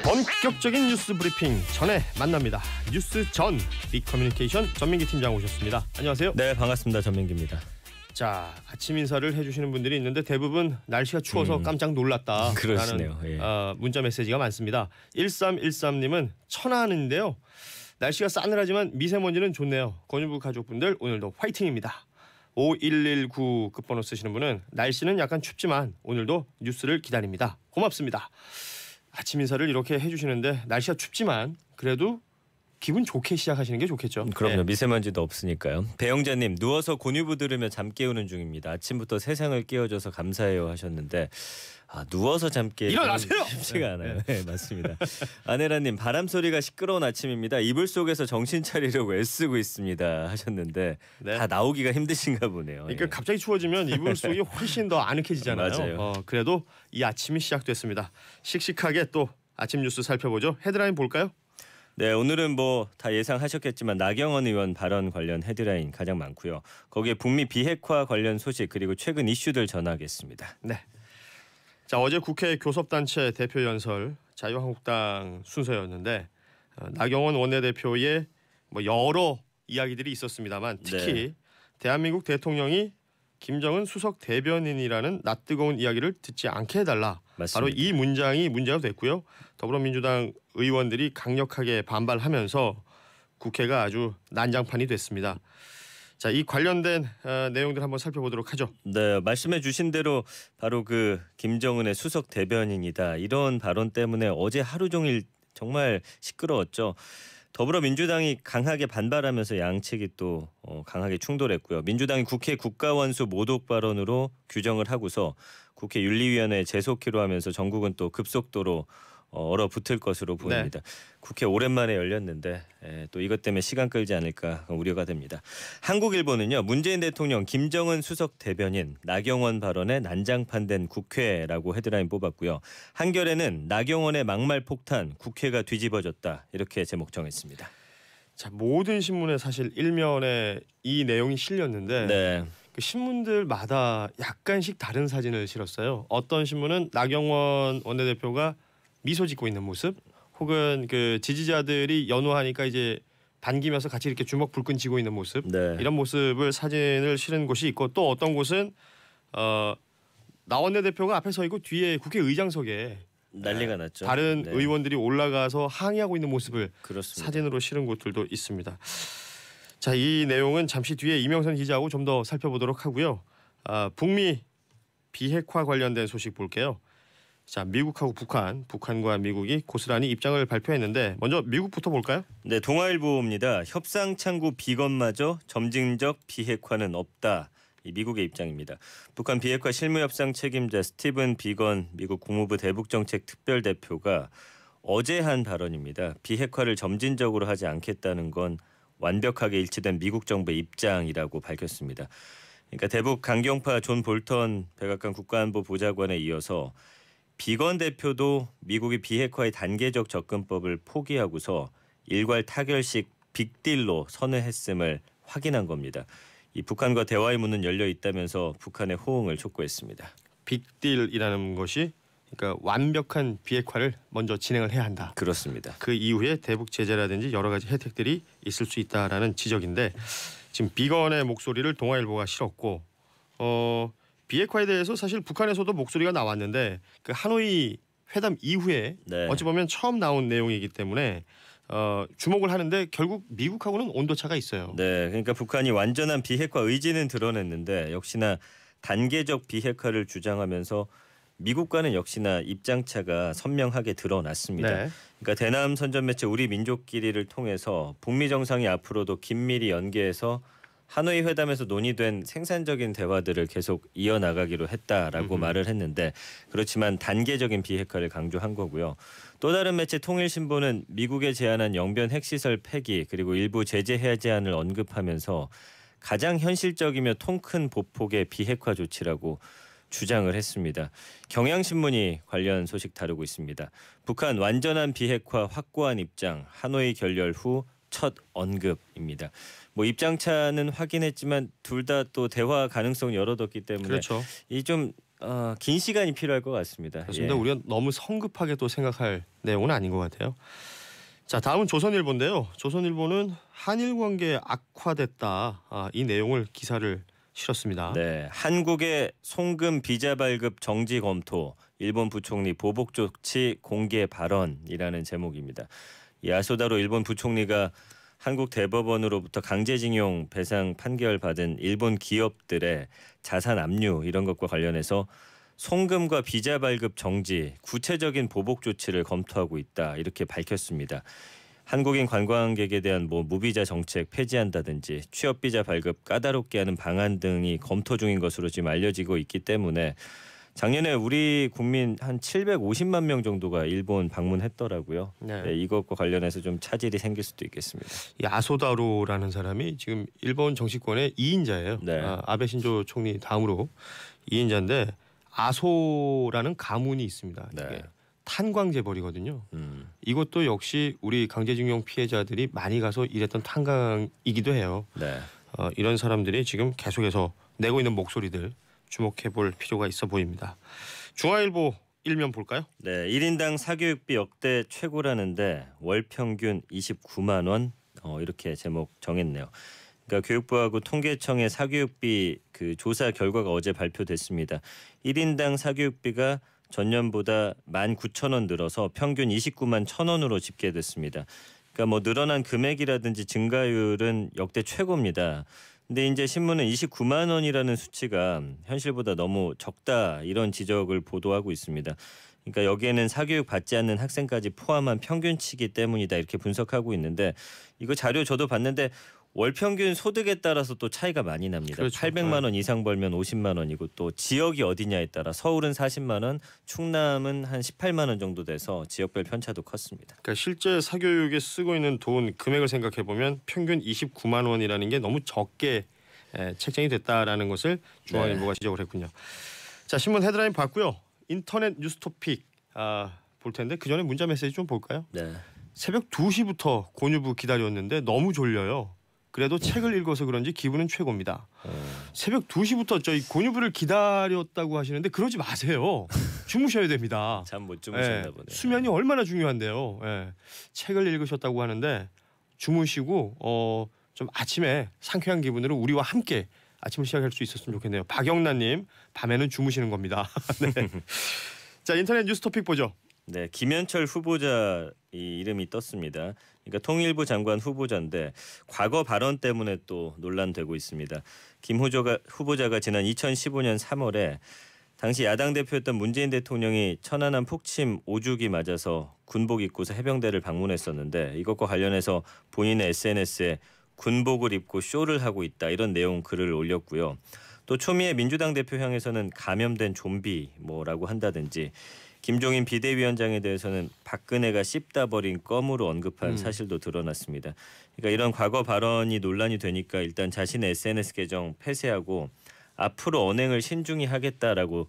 본격적인 뉴스 브리핑 전에 만납니다. 뉴스 전 빅커뮤니케이션 전민기 팀장 오셨습니다. 안녕하세요. 네, 반갑습니다. 전민기입니다. 자, 아침 인사를 해주시는 분들이 있는데 대부분 날씨가 추워서 깜짝 놀랐다 그러시네요. 라는 예. 문자 메시지가 많습니다. 1313님은 천안인데요. 날씨가 싸늘하지만 미세먼지는 좋네요. 권유부 가족분들 오늘도 화이팅입니다. 5119 끝번호 쓰시는 분은 날씨는 약간 춥지만 오늘도 뉴스를 기다립니다. 고맙습니다. 아침 인사를 이렇게 해주시는데 날씨가 춥지만 그래도 기분 좋게 시작하시는 게 좋겠죠. 그럼요. 네. 미세먼지도 없으니까요. 배영자님, 누워서 권유부 들으며 잠 깨우는 중입니다. 아침부터 세상을 깨워줘서 감사해요 하셨는데 누워서 잠 깨우는 일어나세요! 쉽지가 않아요. 네, 맞습니다. 아내라님, 바람 소리가 시끄러운 아침입니다. 이불 속에서 정신 차리려고 애쓰고 있습니다 하셨는데 네. 다 나오기가 힘드신가 보네요. 그러니까 예. 갑자기 추워지면 이불 속이 훨씬 더 아늑해지잖아요. 맞아요. 그래도 이 아침이 시작됐습니다. 씩씩하게 또 아침 뉴스 살펴보죠. 헤드라인 볼까요? 네, 오늘은 뭐 다 예상하셨겠지만 나경원 의원 발언 관련 헤드라인 가장 많고요. 거기에 북미 비핵화 관련 소식 그리고 최근 이슈들 전하겠습니다. 네. 자, 어제 국회 교섭단체 대표 연설 자유한국당 순서였는데 나경원 원내대표의 뭐 여러 이야기들이 있었습니다만 특히 네. 대한민국 대통령이 김정은 수석 대변인이라는 낯뜨거운 이야기를 듣지 않게 해달라. 맞습니다. 바로 이 문장이 문제가 됐고요. 더불어민주당 의원들이 강력하게 반발하면서 국회가 아주 난장판이 됐습니다. 자, 이 관련된 내용들 한번 살펴보도록 하죠. 네, 말씀해 주신 대로 바로 그 김정은의 수석 대변인이다. 이런 발언 때문에 어제 하루 종일 정말 시끄러웠죠. 더불어민주당이 강하게 반발하면서 양측이 또 강하게 충돌했고요. 민주당이 국회 국가원수 모독 발언으로 규정을 하고서 국회 윤리위원회에 제소키로 하면서 전국은 또 급속도로 얼어붙을 것으로 보입니다. 네. 국회 오랜만에 열렸는데 또 이것 때문에 시간 끌지 않을까 우려가 됩니다. 한국일보는요. 문재인 대통령 김정은 수석 대변인 나경원 발언에 난장판된 국회라고 헤드라인 뽑았고요. 한겨레는 나경원의 막말 폭탄 국회가 뒤집어졌다 이렇게 제목 정했습니다. 자, 모든 신문에 사실 일면에 이 내용이 실렸는데 네. 그 신문들마다 약간씩 다른 사진을 실었어요. 어떤 신문은 나경원 원내대표가 미소 짓고 있는 모습, 혹은 그 지지자들이 연호하니까 이제 반기면서 같이 이렇게 주먹 불끈 쥐고 있는 모습, 네. 이런 모습을 사진을 실은 곳이 있고 또 어떤 곳은 나 원내대표가 앞에 서 있고 뒤에 국회의장석에 난리가 났죠. 다른 네. 의원들이 올라가서 항의하고 있는 모습을 그렇습니다. 사진으로 실은 곳들도 있습니다. 자, 이 내용은 잠시 뒤에 이명선 기자하고 좀 더 살펴보도록 하고요. 북미 비핵화 관련된 소식 볼게요. 자, 미국하고 북한과 미국이 고스란히 입장을 발표했는데 먼저 미국부터 볼까요? 네, 동아일보입니다. 협상 창구 비건마저 점진적 비핵화는 없다. 이 미국의 입장입니다. 북한 비핵화 실무협상 책임자 스티븐 비건 미국 국무부 대북정책 특별대표가 어제 한 발언입니다. 비핵화를 점진적으로 하지 않겠다는 건 완벽하게 일치된 미국 정부의 입장이라고 밝혔습니다. 그러니까 대북 강경파 존 볼턴 백악관 국가안보 보좌관에 이어서 비건 대표도 미국이 비핵화의 단계적 접근법을 포기하고서 일괄 타결식 빅딜로 선회했음을 확인한 겁니다. 이 북한과 대화의 문은 열려 있다면서 북한의 호응을 촉구했습니다. 빅딜이라는 것이 그러니까 완벽한 비핵화를 먼저 진행을 해야 한다. 그렇습니다. 그 이후에 대북 제재라든지 여러 가지 혜택들이 있을 수 있다라는 지적인데 지금 비건의 목소리를 동아일보가 실었고 비핵화에 대해서 사실 북한에서도 목소리가 나왔는데 그 하노이 회담 이후에 네. 어찌 보면 처음 나온 내용이기 때문에 주목을 하는데 결국 미국하고는 온도차가 있어요. 네, 그러니까 북한이 완전한 비핵화 의지는 드러냈는데 역시나 단계적 비핵화를 주장하면서 미국과는 역시나 입장차가 선명하게 드러났습니다. 네. 그러니까 대남 선전 매체 우리 민족끼리를 통해서 북미 정상이 앞으로도 긴밀히 연계해서 하노이 회담에서 논의된 생산적인 대화들을 계속 이어나가기로 했다라고 말을 했는데 그렇지만 단계적인 비핵화를 강조한 거고요. 또 다른 매체 통일신보는 미국에 제안한 영변 핵시설 폐기 그리고 일부 제재 해제안을 언급하면서 가장 현실적이며 통 큰 보폭의 비핵화 조치라고 주장을 했습니다. 경향신문이 관련 소식 다루고 있습니다. 북한 완전한 비핵화 확고한 입장, 하노이 결렬 후 첫 언급입니다. 뭐 입장차는 확인했지만 둘 다 또 대화 가능성을 열어뒀기 때문에 그렇죠. 이 좀 긴 시간이 필요할 것 같습니다. 그렇습니다. 예. 우리가 너무 성급하게 또 생각할 내용은 아닌 것 같아요. 자, 다음은 조선일보인데요. 조선일보는 한일 관계 악화됐다. 이 내용을 기사를 실었습니다. 네, 한국의 송금 비자 발급 정지 검토, 일본 부총리 보복 조치 공개 발언이라는 제목입니다. 이 아소다로 일본 부총리가 한국 대법원으로부터 강제징용 배상 판결 받은 일본 기업들의 자산 압류 이런 것과 관련해서 송금과 비자 발급 정지, 구체적인 보복 조치를 검토하고 있다 이렇게 밝혔습니다. 한국인 관광객에 대한 무비자 정책 폐지한다든지 취업 비자 발급 까다롭게 하는 방안 등이 검토 중인 것으로 지금 알려지고 있기 때문에 작년에 우리 국민 한 750만 명 정도가 일본 방문했더라고요. 네. 네, 이것과 관련해서 좀 차질이 생길 수도 있겠습니다. 이 아소다로라는 사람이 지금 일본 정치권의 2인자예요. 네. 아베 신조 총리 다음으로 2인자인데 아소라는 가문이 있습니다. 네. 이게 탄광재벌이거든요. 음, 이것도 역시 우리 강제징용 피해자들이 많이 가서 일했던 탄광이기도 해요. 네. 이런 사람들이 지금 계속해서 내고 있는 목소리들 주목해볼 필요가 있어 보입니다. 중앙일보 일면 볼까요? 네, 1인당 사교육비 역대 최고라는데 월 평균 29만 원 이렇게 제목 정했네요. 그러니까 교육부하고 통계청의 사교육비 그 조사 결과가 어제 발표됐습니다. 1인당 사교육비가 전년보다 19,000원 늘어서 평균 29만 1,000원으로 집계됐습니다. 그러니까 늘어난 금액이라든지 증가율은 역대 최고입니다. 근데 이제 신문은 29만 원이라는 수치가 현실보다 너무 적다 이런 지적을 보도하고 있습니다. 그러니까 여기에는 사교육 받지 않는 학생까지 포함한 평균치기 때문이다 이렇게 분석하고 있는데 이거 자료 저도 봤는데 월 평균 소득에 따라서 또 차이가 많이 납니다. 그렇죠. 800만 원 이상 벌면 50만 원이고 또 지역이 어디냐에 따라 서울은 40만 원, 충남은 한 18만 원 정도 돼서 지역별 편차도 컸습니다. 그러니까 실제 사교육에 쓰고 있는 돈 금액을 생각해 보면 평균 29만 원이라는 게 너무 적게 책정이 됐다라는 것을 중앙일보가 지적을 했군요. 자, 신문 헤드라인 봤고요. 인터넷 뉴스토픽 볼 텐데 그 전에 문자 메시지 좀 볼까요? 네. 새벽 2시부터 곤유부 기다렸는데 너무 졸려요. 그래도 책을 읽어서 그런지 기분은 최고입니다. 새벽 2시부터 저희 곤유부를 기다렸다고 하시는데 그러지 마세요. 주무셔야 됩니다. 잠 못 주무셨나 예, 보네요. 수면이 얼마나 중요한데요. 예, 책을 읽으셨다고 하는데 주무시고 좀 아침에 상쾌한 기분으로 우리와 함께 아침을 시작할 수 있었으면 좋겠네요. 박영란님 밤에는 주무시는 겁니다. 네. 자, 인터넷 뉴스 토픽 보죠. 네, 김현철 후보자 이 이름이 떴습니다. 그러니까 통일부 장관 후보자인데 과거 발언 때문에 또 논란되고 있습니다. 김 후보자가 지난 2015년 3월에 당시 야당 대표였던 문재인 대통령이 천안함 폭침 5주기 맞아서 군복 입고서 해병대를 방문했었는데 이것과 관련해서 본인의 SNS에 군복을 입고 쇼를 하고 있다 이런 내용 글을 올렸고요. 또 초미의 민주당 대표 향해서는 감염된 좀비 뭐라고 한다든지 김종인 비대위원장에 대해서는 박근혜가 씹다 버린 껌으로 언급한 사실도 드러났습니다. 그러니까 이런 과거 발언이 논란이 되니까 일단 자신의 SNS 계정 폐쇄하고 앞으로 언행을 신중히 하겠다라고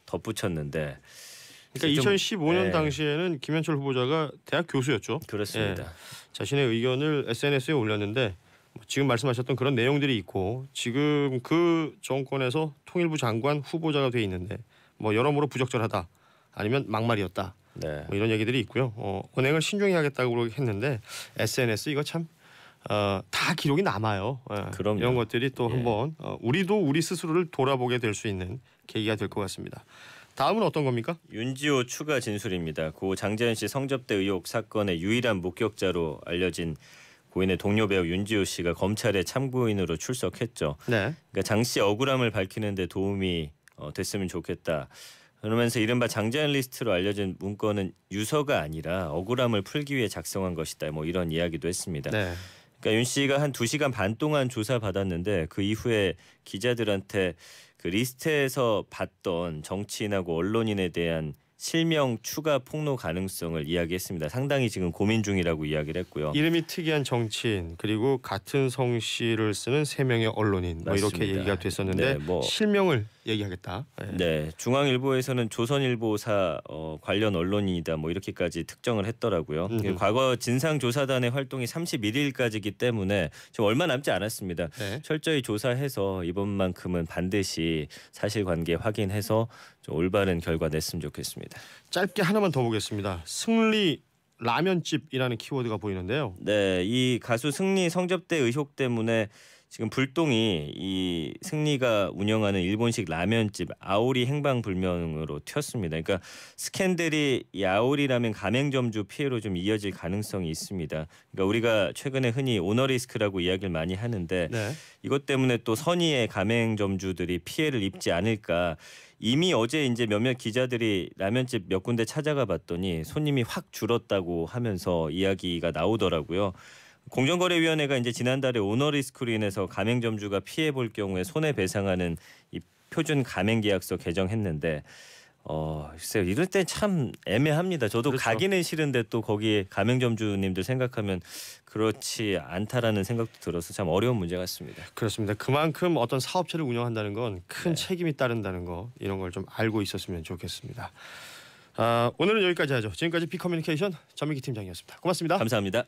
덧붙였는데 그러니까 좀, 2015년 네. 당시에는 김현철 후보자가 대학 교수였죠. 그렇습니다. 예, 자신의 의견을 SNS에 올렸는데 지금 말씀하셨던 그런 내용들이 있고 지금 그 정권에서 통일부 장관 후보자가 돼 있는데 여러모로 부적절하다 아니면 막말이었다 네. 이런 얘기들이 있고요. 언행을 신중히 하겠다고 했는데 SNS 이거 참 다 기록이 남아요. 예, 그럼요. 이런 것들이 또 예. 한번 우리도 우리 스스로를 돌아보게 될 수 있는 계기가 될 것 같습니다. 다음은 어떤 겁니까? 윤지호 추가 진술입니다. 고 장재현 씨 성접대 의혹 사건의 유일한 목격자로 알려진 고인의 동료 배우 윤지호 씨가 검찰에 참고인으로 출석했죠. 네. 그러니까 장 씨의 억울함을 밝히는 데 도움이 됐으면 좋겠다. 그러면서 이른바 장재현 리스트로 알려진 문건은 유서가 아니라 억울함을 풀기 위해 작성한 것이다. 이런 이야기도 했습니다. 네. 그러니까 윤 씨가 한 2시간 반 동안 조사받았는데 그 이후에 기자들한테 그 리스트에서 봤던 정치인하고 언론인에 대한 실명 추가 폭로 가능성을 이야기했습니다. 상당히 지금 고민 중이라고 이야기를 했고요. 이름이 특이한 정치인 그리고 같은 성씨를 쓰는 3명의 언론인 이렇게 맞습니다. 얘기가 됐었는데 네, 실명을 얘기하겠다. 네, 중앙일보에서는 조선일보사 관련 언론인이다 뭐 이렇게까지 특정을 했더라고요. 과거 진상조사단의 활동이 31일까지이기 때문에 지금 얼마 남지 않았습니다. 네. 철저히 조사해서 이번만큼은 반드시 사실관계 확인해서 좀 올바른 결과 냈으면 좋겠습니다. 짧게 하나만 더 보겠습니다. 승리 라면집이라는 키워드가 보이는데요. 네, 이 가수 승리 성접대 의혹 때문에 지금 불똥이 이 승리가 운영하는 일본식 라면집 아오리 행방불명으로 튀었습니다. 그러니까 스캔들이 이 아오리 라면 가맹점주 피해로 좀 이어질 가능성이 있습니다. 그러니까 우리가 최근에 흔히 오너리스크라고 이야기를 많이 하는데 네. 이것 때문에 또 선의의 가맹점주들이 피해를 입지 않을까. 이미 어제 이제 몇몇 기자들이 라면집 몇 군데 찾아가 봤더니 손님이 확 줄었다고 하면서 이야기가 나오더라고요. 공정거래위원회가 이제 지난달에 오너리스크로 인해서 가맹점주가 피해 볼 경우에 손해배상하는 이 표준 가맹계약서 개정했는데 글쎄요, 이럴 때 참 애매합니다. 저도 그렇죠. 가기는 싫은데 또 거기에 가맹점주님들 생각하면 그렇지 않다라는 생각도 들어서 참 어려운 문제 같습니다. 그렇습니다. 그만큼 어떤 사업체를 운영한다는 건 큰 책임이 따른다는 거 이런 걸 좀 알고 있었으면 좋겠습니다. 오늘은 여기까지 하죠. 지금까지 비커뮤니케이션 전민기 팀장이었습니다. 고맙습니다. 감사합니다.